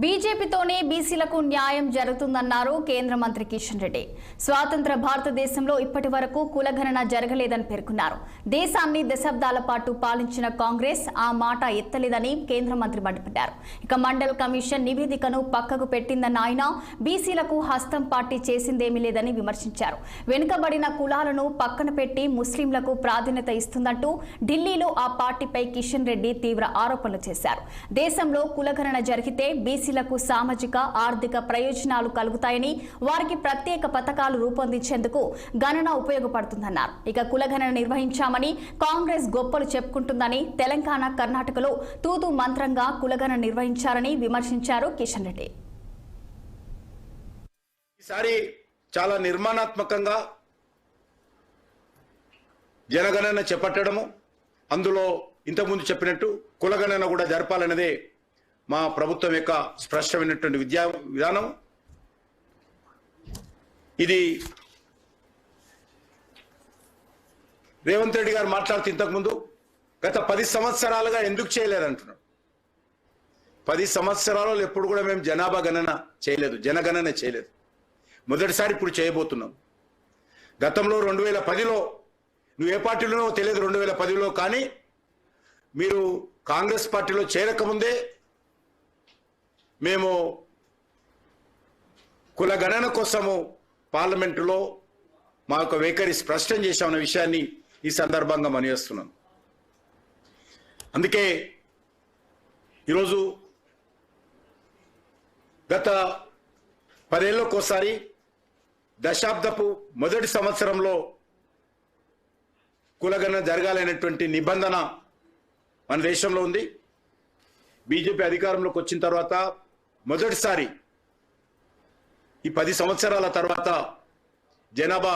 బీజేపీతోనే బీసీలకు న్యాయం జరుగుతుందన్నారు కేంద్ర మంత్రి కిషన్ రెడ్డి. స్వాతంత్ర భారతదేశంలో ఇప్పటి వరకు కులగణన జరగలేదని పేర్కొన్నారు. దేశాన్ని దశాబ్దాల పాటు పాలించిన కాంగ్రెస్ ఆ మాట ఎత్తలేదని కేంద్ర మంత్రి మండిపడ్డారు. ఇక మండల్ కమిషన్ నివేదికను పక్కకు పెట్టిందన్న ఆయన బీసీలకు హస్తం పార్టీ చేసిందేమీ లేదని విమర్శించారు. వెనుకబడిన కులాలను పక్కన పెట్టి ముస్లింలకు ప్రాధాన్యత ఇస్తుందంటూ ఢిల్లీలో ఆ పార్టీపై కిషన్ రెడ్డి తీవ్ర ఆరోపణలు చేశారు. దేశంలో కులగణన జరిగితే బీసీలకు సామాజిక ఆర్థిక ప్రయోజనాలు కలుగుతాయని, వారికి ప్రత్యేక పథకాలు రూపొందించేందుకు గణన ఉపయోగపడుతుందన్నారు. ఇక కులగణన నిర్వహించామని కాంగ్రెస్ గొప్పలు చెప్పుకుంటుందని, తెలంగాణ కర్ణాటకలో తూతు మంత్రంగా కులగణన నిర్వహించారని విమర్శించారు కిషన్ రెడ్డి. ఈసారి చాలా నిర్మాణాత్మకంగా జనగణన చేపట్టడము, అందులో ఇంతకుముందు చెప్పినట్టు కులగణన కూడా జరపాలన్నదే మా ప్రభుత్వం యొక్క స్పష్టమైనటువంటి విధానం. ఇది రేవంత్ రెడ్డి గారు మాట్లాడుతూ ఇంతకుముందు గత 10 సంవత్సరాలుగా ఎందుకు చేయలేదంటున్నాడు. 10 సంవత్సరాలలో ఎప్పుడు కూడా మేము జనాభా గణన చేయలేదు, జనగణన చేయలేదు. మొదటిసారి ఇప్పుడు చేయబోతున్నాం. గతంలో 2010లో నువ్వు ఏ పార్టీలోనో తెలియదు, 2010లో కానీ మీరు కాంగ్రెస్ పార్టీలో చేరకముందే మేము కుల గణన కోసము పార్లమెంటులో మా యొక్క వైఖరి స్పష్టం చేశామన్న విషయాన్ని ఈ సందర్భంగా మనయేస్తున్నాను. అందుకే ఈరోజు గత 10 ఏళ్ళకోసారి దశాబ్దపు మొదటి సంవత్సరంలో కులగణన జరగాలనేటువంటి నిబంధన మన దేశంలో ఉంది. బీజేపీ అధికారంలోకి వచ్చిన తర్వాత మొదటిసారి ఈ 10 సంవత్సరాల తర్వాత జనాభా